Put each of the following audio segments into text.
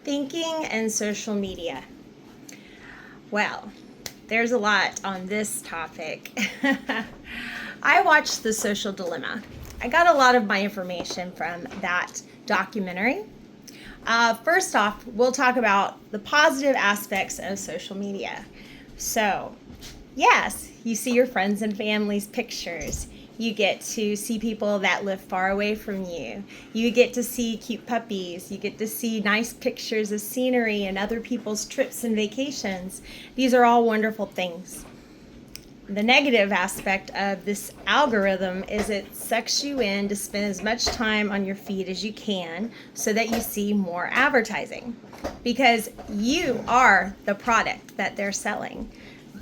Thinking and social media. Well, there's a lot on this topic. I watched The Social Dilemma. I got a lot of my information from that documentary. First off, we'll talk about the positive aspects of social media. So, yes, you see your friends and family's pictures. You get to see people that live far away from you. You get to see cute puppies. You get to see nice pictures of scenery and other people's trips and vacations. These are all wonderful things. The negative aspect of this algorithm is it sucks you in to spend as much time on your feed as you can so that you see more advertising, because you are the product that they're selling.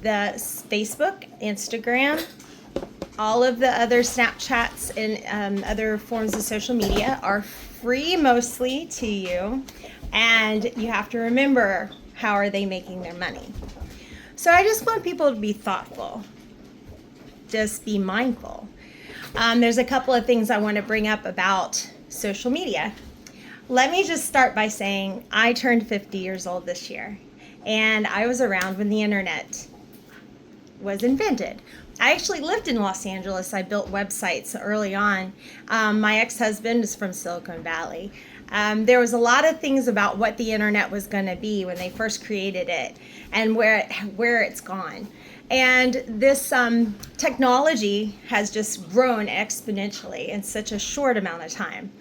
The Facebook, Instagram, all of the other Snapchats and other forms of social media are free mostly to you, and you have to remember, how are they making their money? So I just want people to be thoughtful. Just be mindful. There's a couple of things I want to bring up about social media. Let me just start by saying I turned 50 years old this year, and I was around when the internet was invented. I actually lived in Los Angeles. I built websites early on. My ex-husband is from Silicon Valley. There was a lot of things about what the internet was going to be when they first created it and where it's gone. And this technology has just grown exponentially in such a short amount of time.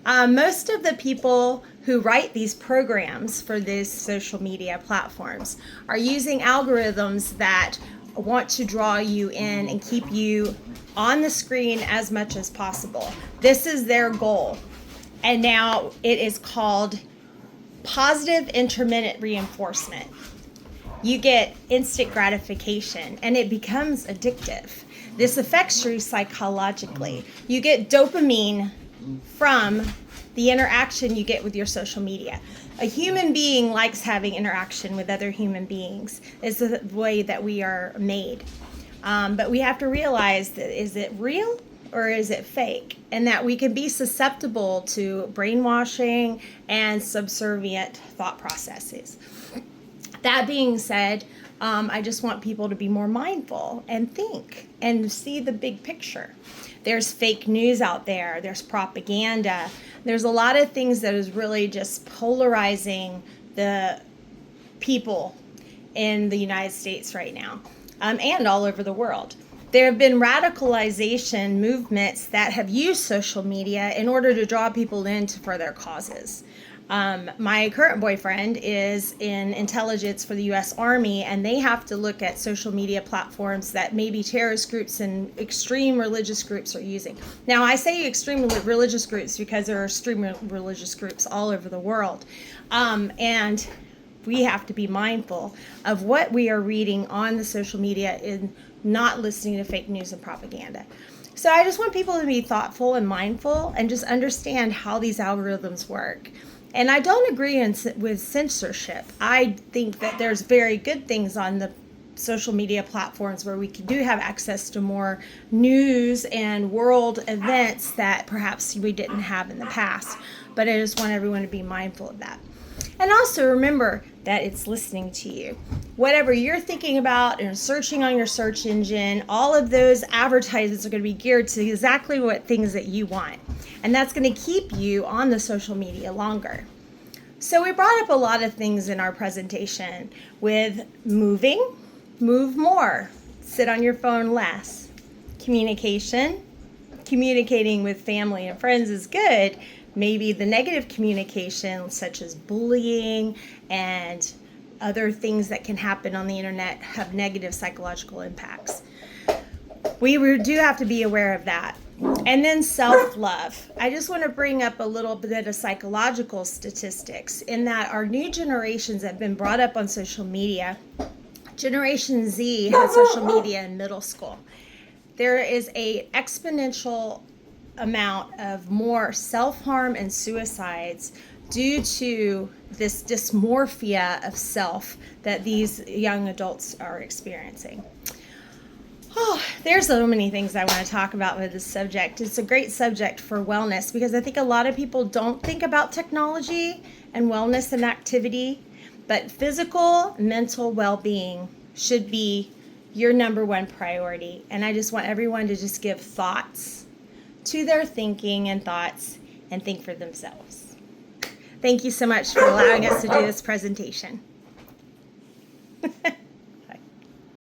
Most of the people who write these programs for these social media platforms are using algorithms that want to draw you in and keep you on the screen as much as possible. This is their goal. And now it is called positive intermittent reinforcement. You get instant gratification and it becomes addictive. This affects you psychologically. You get dopamine from the interaction you get with your social media. A human being likes having interaction with other human beings. It's the way that we are made. But we have to realize that, is it real or is it fake? And that we can be susceptible to brainwashing and subservient thought processes. That being said, I just want people to be more mindful and think and see the big picture. There's fake news out there. There's propaganda. There's a lot of things that is really just polarizing the people in the United States right now, and all over the world. There have been radicalization movements that have used social media in order to draw people into for their causes. My current boyfriend is in intelligence for the U.S. Army, and they have to look at social media platforms that maybe terrorist groups and extreme religious groups are using. Now, I say extreme religious groups because there are extreme religious groups all over the world. And we have to be mindful of what we are reading on the social media and not listening to fake news and propaganda. So I just want people to be thoughtful and mindful and just understand how these algorithms work. And I don't agree with censorship. I think that there's very good things on the social media platforms where we do have access to more news and world events that perhaps we didn't have in the past. But I just want everyone to be mindful of that. And also remember that it's listening to you. Whatever you're thinking about and searching on your search engine, all of those advertisements are going to be geared to exactly what things that you want. And that's going to keep you on the social media longer. So we brought up a lot of things in our presentation with moving, move more, sit on your phone less. Communicating with family and friends is good. Maybe the negative communication, such as bullying and other things that can happen on the internet, have negative psychological impacts. We do have to be aware of that. And then self-love. I just want to bring up a little bit of psychological statistics in that our new generations have been brought up on social media. Generation Z has social media in middle school. There is an exponential amount of more self-harm and suicides due to this dysmorphia of self that these young adults are experiencing. Oh, there's so many things I want to talk about with this subject. It's a great subject for wellness because I think a lot of people don't think about technology and wellness and activity, but physical, mental well-being should be your number one priority. And I just want everyone to just give thoughts to their thinking and thoughts and think for themselves. Thank you so much for allowing us to do this presentation.